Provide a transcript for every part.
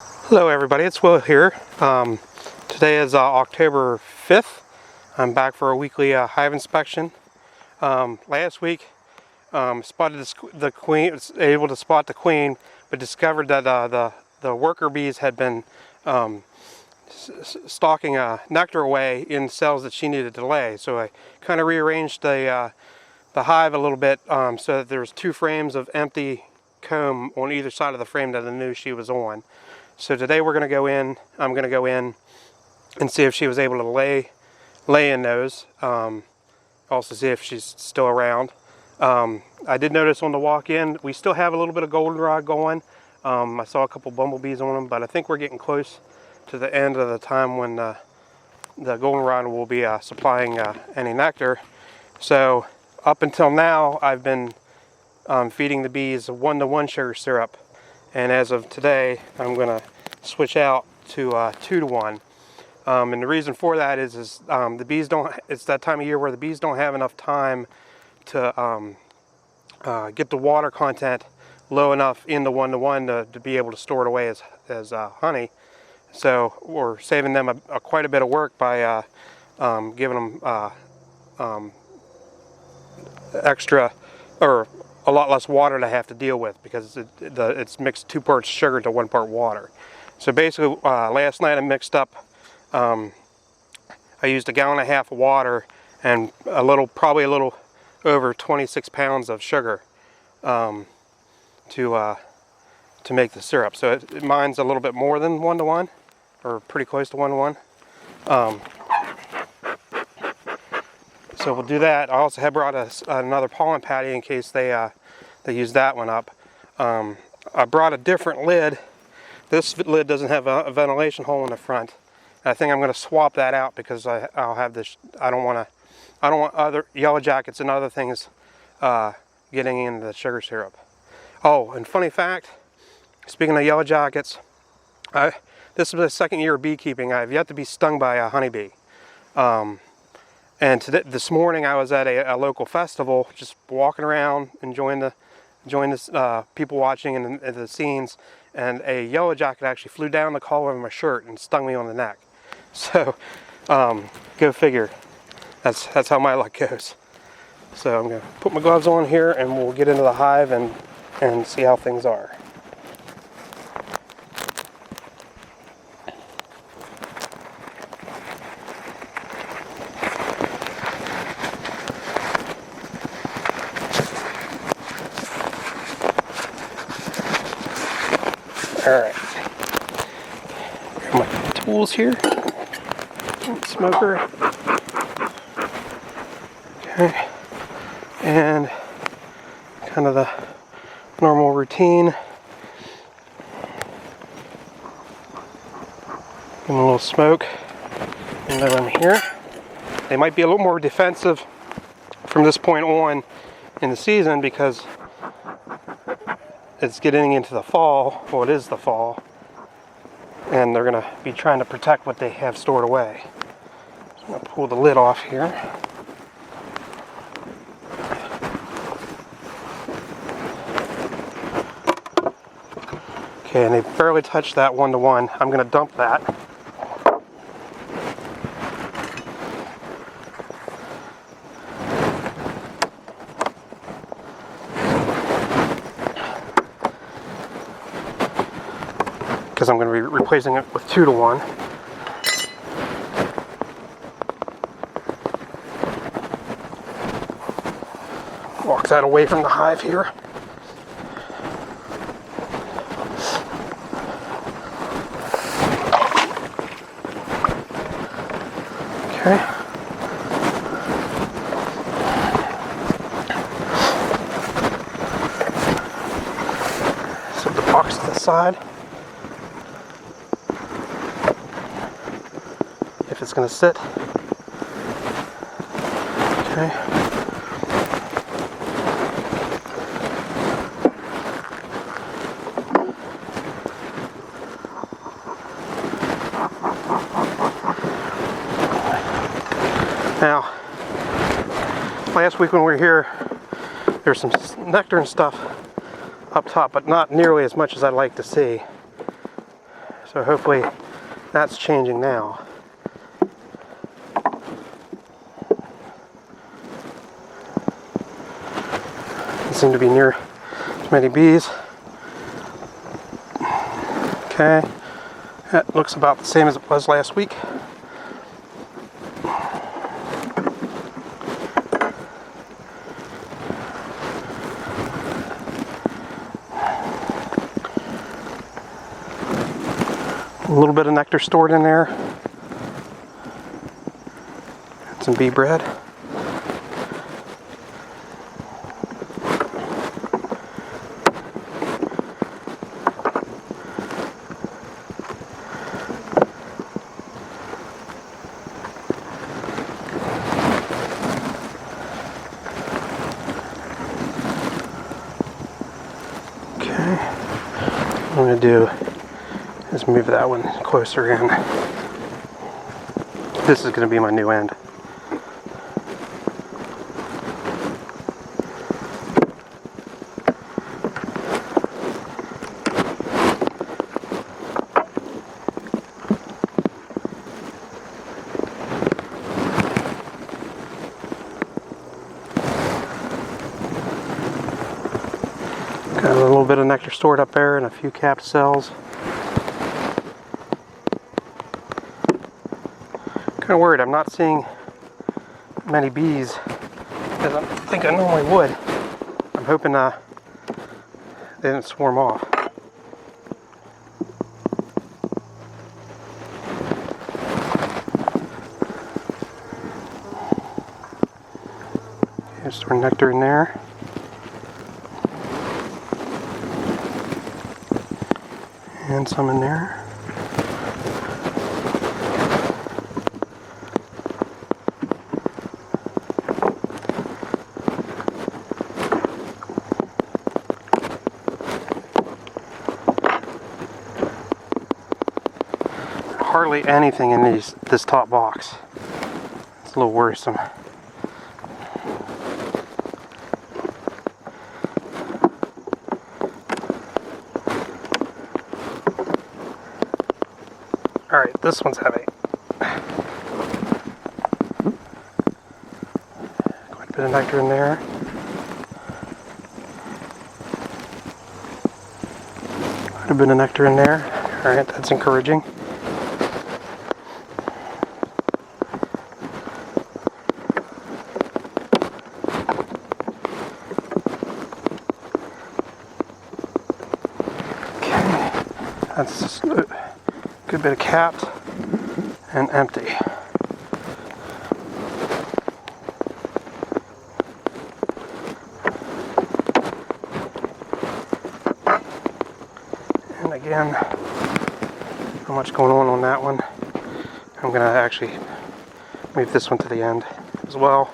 Hello everybody, it's Will here. Today is October 5th. I'm back for a weekly hive inspection. Last week, spotted the queen, was able to spot the queen, but discovered that the worker bees had been stalking nectar away in cells that she needed to lay. So I kind of rearranged the hive a little bit so that there was 2 frames of empty comb on either side of the frame that I knew she was on. So today we're going to go in, I'm going to go in and see if she was able to lay in those. Also see if she's still around. I did notice on the walk in, we still have a little bit of goldenrod going. I saw a couple bumblebees on them, but I think we're getting close to the end of the time when the goldenrod will be supplying any nectar. So up until now, I've been feeding the bees 1-to-1 sugar syrup. And as of today, I'm going to switch out to 2-to-1. And the reason for that is the bees don't, it's that time of year where the bees don't have enough time to get the water content low enough in the 1-to-1 to be able to store it away as honey. So we're saving them quite a bit of work by giving them extra, or a lot less water to have to deal with, because it's mixed 2 parts sugar to 1 part water. So basically, last night I mixed up, I used 1.5 gallons of water and probably a little over 26 pounds of sugar to make the syrup. So mine's a little bit more than 1-to-1, or pretty close to 1-to-1. So we'll do that. I also have brought another pollen patty in case they use that one up. I brought a different lid. This lid doesn't have a ventilation hole in the front. I think I'm going to swap that out because I'll have this. I don't want other yellow jackets and other things getting into the sugar syrup. Oh, and funny fact, speaking of yellow jackets, this is the 2nd year of beekeeping. I've yet to be stung by a honeybee. And this morning I was at a local festival, just walking around, enjoying the people watching and the scenes, and a yellow jacket actually flew down the collar of my shirt and stung me on the neck. So, go figure. That's how my luck goes. So I'm gonna put my gloves on here, and we'll get into the hive and see how things are. Alright, got my tools here, smoker, okay, and kind of the normal routine, and a little smoke, and then I'm here. They might be a little more defensive from this point on in the season because it's getting into the fall. Well, it is the fall, and they're going to be trying to protect what they have stored away. So I'm going to pull the lid off here. Okay, and they barely touched that 1-to-1. I'm going to dump that. Because I'm going to be replacing it with 2-to-1. Walk that away from the hive here. Okay. Set the box to the side. If it's going to sit. Okay. Now, last week when we were here, there's some nectar and stuff up top, but not nearly as much as I'd like to see. So hopefully that's changing now. Doesn't seem to be near as many bees. Okay, that looks about the same as it was last week. A little bit of nectar stored in there. Some bee bread. Okay, what I'm going to do is move that one closer in. This is going to be my new end. Got a little bit of nectar stored up there and a few capped cells. Kind of worried I'm not seeing many bees as I think I normally would. I'm hoping they didn't swarm off. Okay, store nectar in there. And some in there. Hardly anything in this top box. It's a little worrisome. Alright, this one's heavy. Quite a bit of nectar in there. Quite a bit of nectar in there. Alright, that's encouraging. That's just a good bit of capped and empty. And again, not much going on that one. I'm going to actually move this one to the end as well.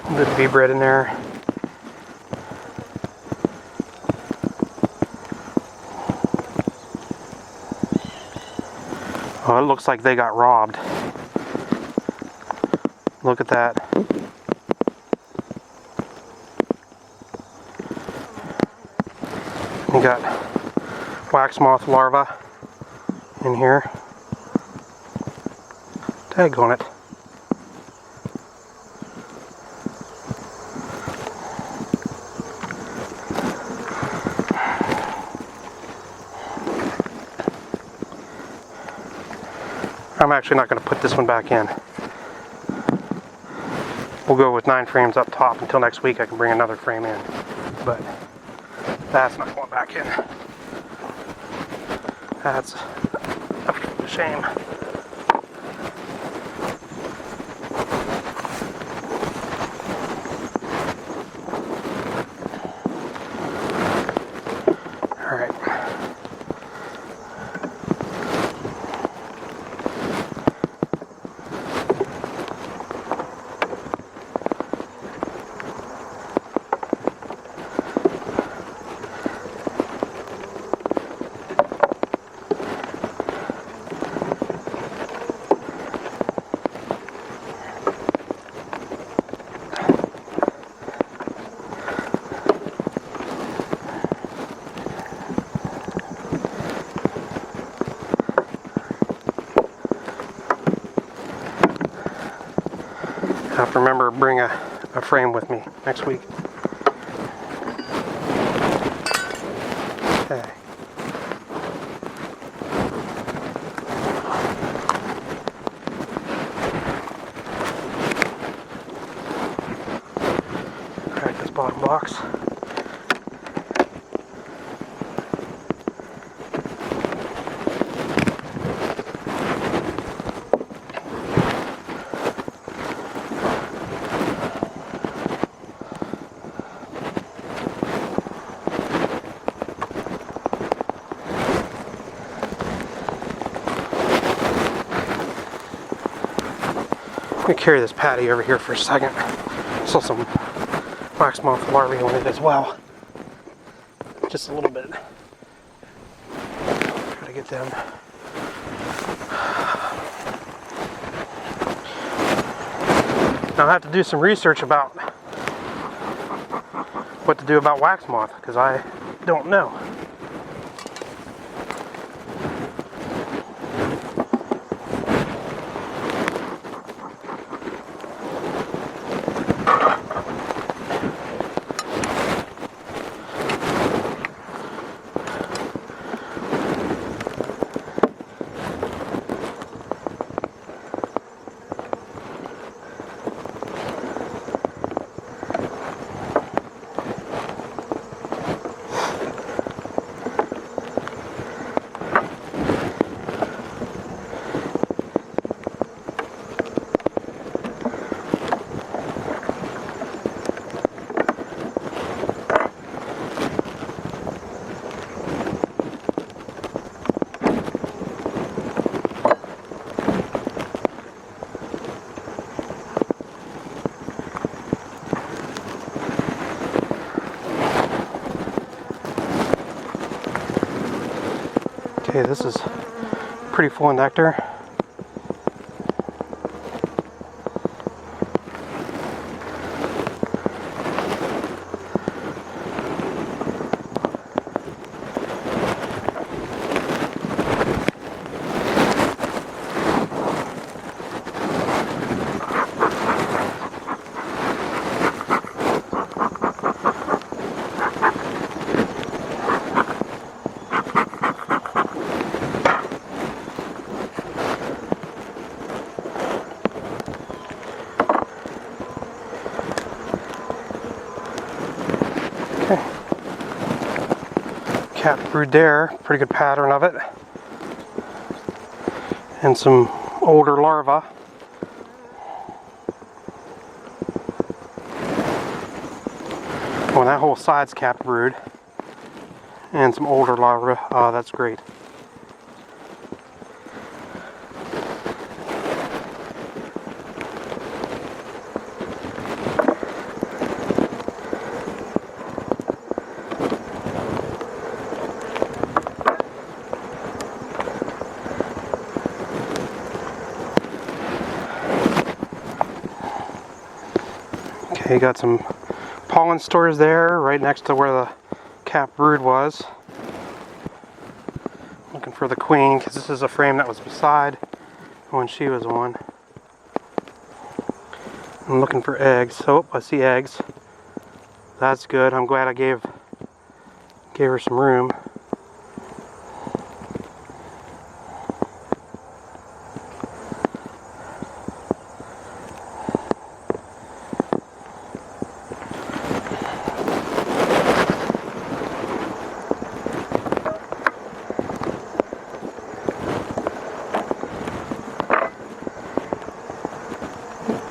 A bit of bee bread in there. Oh, it looks like they got robbed. Look at that. You got wax moth larvae in here. Tag on it. I'm actually not going to put this one back in. We'll go with 9 frames up top until next week. I can bring another frame in, but that's not going back in. That's a shame. All right. have to remember to bring a frame with me next week. Okay. Crack this bottom box. I'm going to carry this patty over here for a second. Saw some wax moth larvae on it as well. Just a little bit. Try to get them. Now I have to do some research about what to do about wax moth because I don't know. Okay, this is pretty full of nectar. Capped brood there, pretty good pattern of it. And some older larvae. Well, that whole side's capped brood. And some older larvae. Oh, that's great. Okay, you got some pollen stores there, right next to where the capped brood was. Looking for the queen, because this is a frame that was beside when she was on. I'm looking for eggs. Oh, I see eggs. That's good. I'm glad I gave her some room.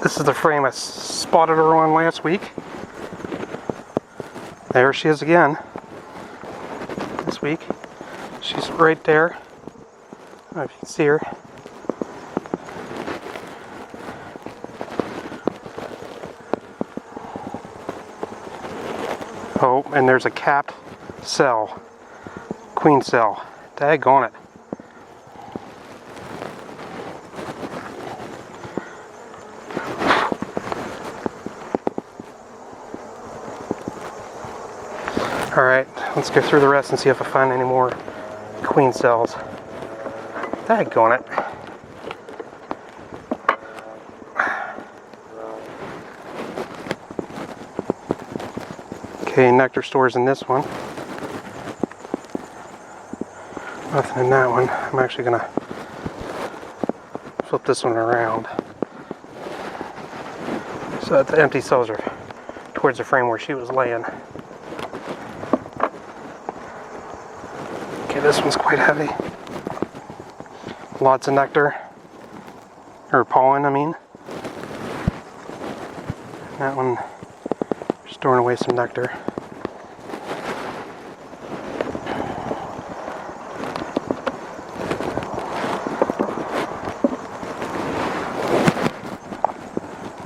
This is the frame I spotted her on last week. There she is again. This week. She's right there. I don't know if you can see her. Oh, and there's a capped cell. Queen cell. Daggone it. Alright, let's go through the rest and see if I find any more queen cells. Daggone it. Okay, nectar stores in this one. Nothing in that one. I'm actually going to flip this one around so that the empty cells are towards the frame where she was laying. Okay, this one's quite heavy. Lots of nectar, or pollen, I mean. That one, storing away some nectar.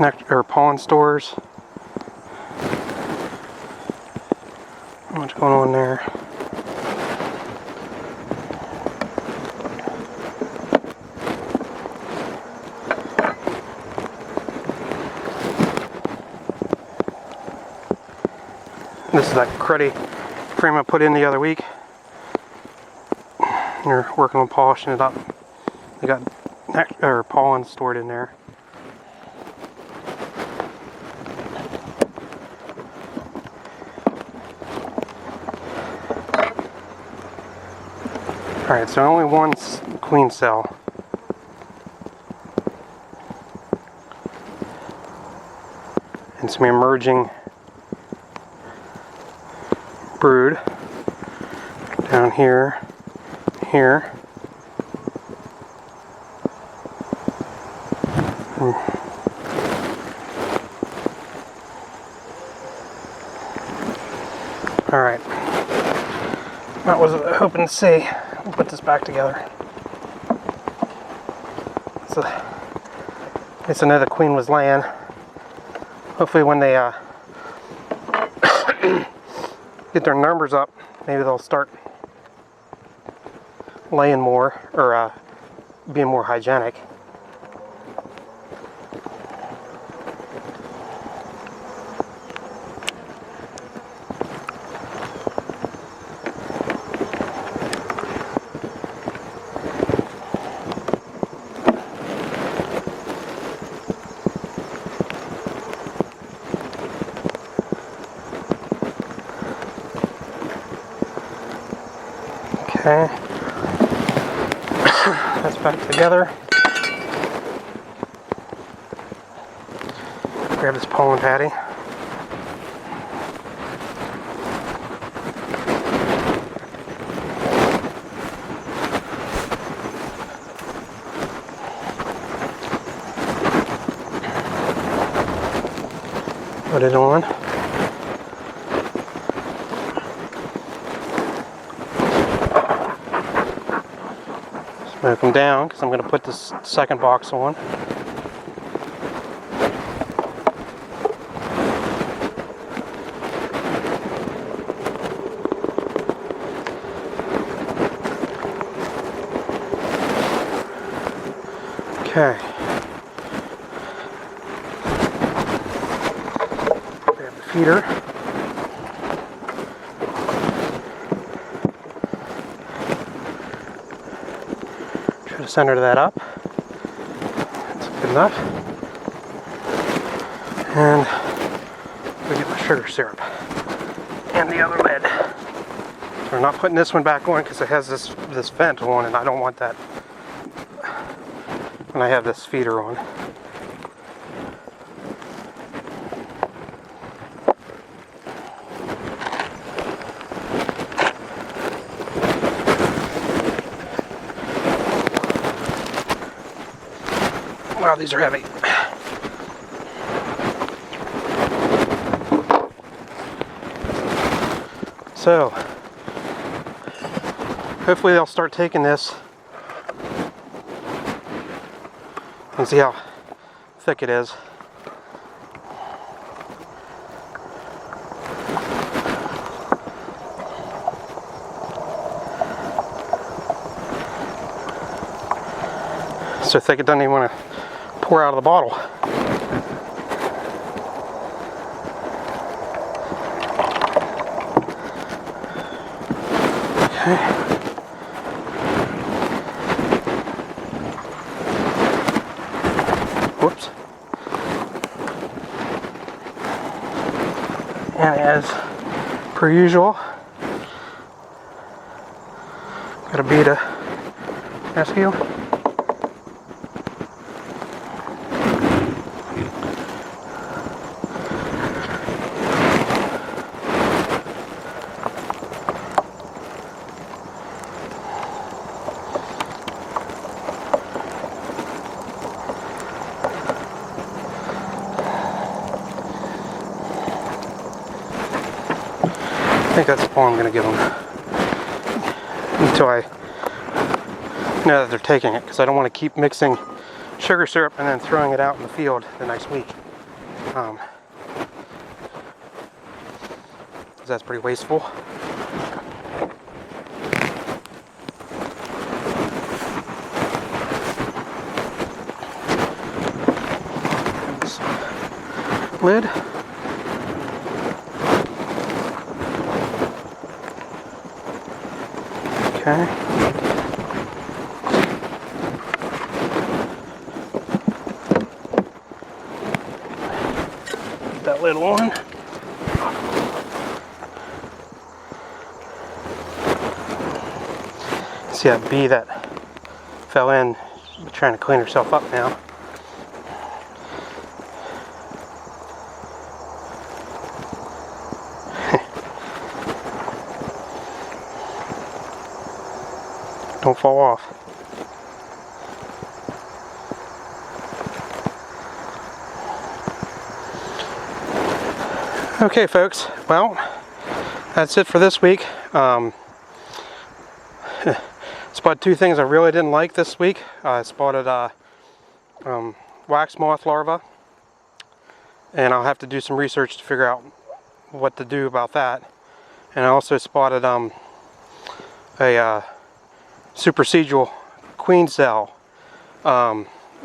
Nectar or pollen stores. Not much going on there. This is that cruddy frame I put in the other week. They're working on polishing it up. They got nectar or pollen stored in there. Alright, so only one queen cell. And some emerging brood down here, here. Alright. That was what I was hoping to see. We'll put this back together. So, at least I know the queen was laying. Hopefully when they get their numbers up, maybe they'll start laying more, or being more hygienic. Okay, that's back together. Grab this pollen patty. Put it on. Smoke them down because I'm going to put this second box on. Okay. Grab the feeder. Try to center that up. That's good enough. And we get my sugar syrup and the other lid. So we're not putting this one back on because it has this vent on, and I don't want that when I have this feeder on. Wow, these are heavy. So, hopefully they'll start taking this and see how thick it is. So thick it doesn't even want to pour out of the bottle. Okay. Whoops. And as per usual. Got a bee to rescue. I think that's all I'm going to give them until I know that they're taking it, because I don't want to keep mixing sugar syrup and then throwing it out in the field the next week. 'Cause that's pretty wasteful. This lid. Okay. Put that lid on. See that bee that fell in, trying to clean herself up now. Don't fall off. Okay, folks. Well, that's it for this week. Spotted two things I really didn't like this week. I spotted wax moth larvae, and I'll have to do some research to figure out what to do about that. And I also spotted a supersedule queen cell,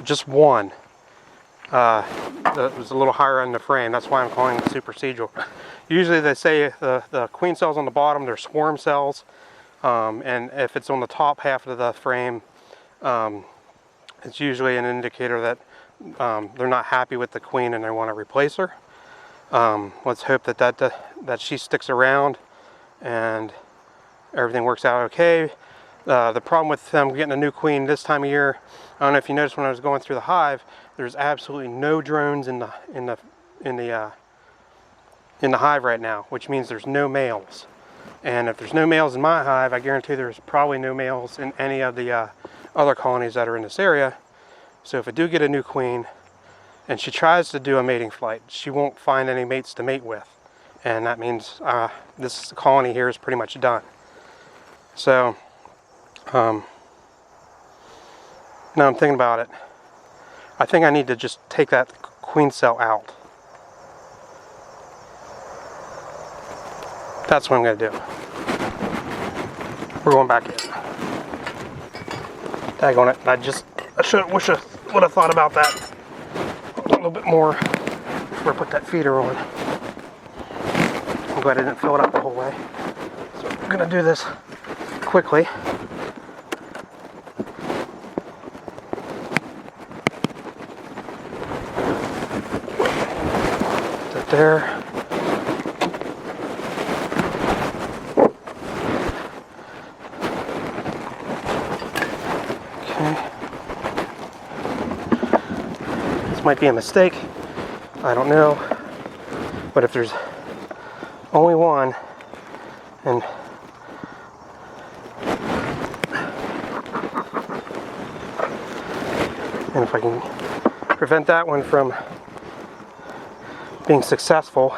just one. That was a little higher in the frame. That's why I'm calling it supersedule. Usually they say the queen cells on the bottom, they're swarm cells, and if it's on the top half of the frame, it's usually an indicator that they're not happy with the queen and they want to replace her. Let's hope that she sticks around and everything works out okay. The problem with them getting a new queen this time of year, I don't know if you noticed when I was going through the hive, there's absolutely no drones in the hive right now, which means there's no males. And if there's no males in my hive, I guarantee there's probably no males in any of the other colonies that are in this area. So if I do get a new queen and she tries to do a mating flight, she won't find any mates to mate with, and that means this colony here is pretty much done. So now I'm thinking about it. I think I need to just take that queen cell out. That's what I'm going to do. We're going back in. Tag on it. I wish I would have thought about that a little bit more before I put that feeder on. I'm glad I didn't fill it up the whole way. So I'm going to do this quickly. There. Okay. This might be a mistake. I don't know. But if there's only one, and if I can prevent that one from being successful,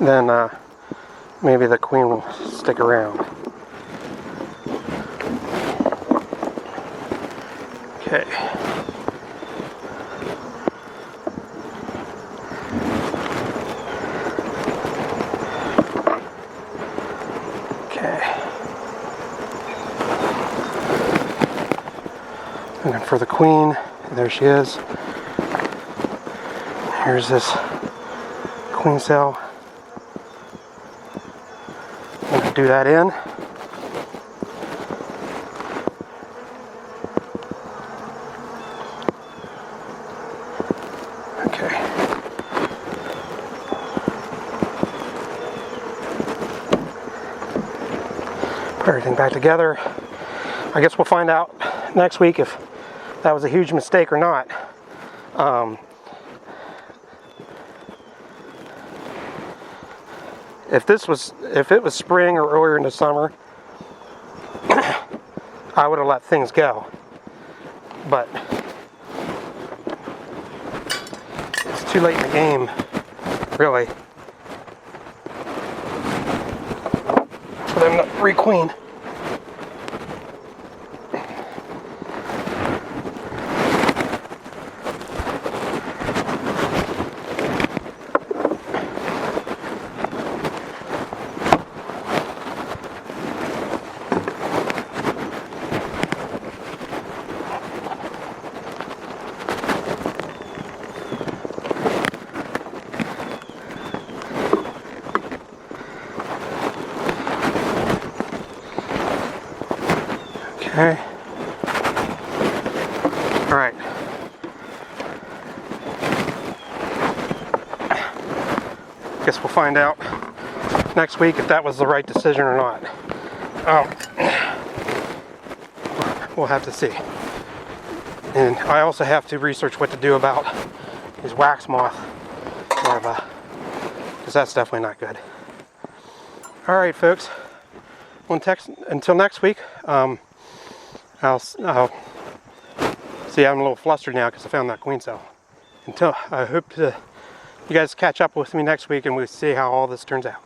then maybe the queen will stick around. Okay. Looking for the queen. There she is. Here's this queen cell. I'm going to do that in. Okay. Put everything back together. I guess we'll find out next week if that was a huge mistake or not. If it was spring or earlier in the summer, I would have let things go. But it's too late in the game, really, for them to requeen. Okay. All right. Guess we'll find out next week if that was the right decision or not. We'll have to see. And I also have to research what to do about these wax moth larvae, because that's definitely not good. All right, folks. Until next week. I'll see, I'm a little flustered now because I found that queen cell. I hope you guys catch up with me next week and we'll see how all this turns out.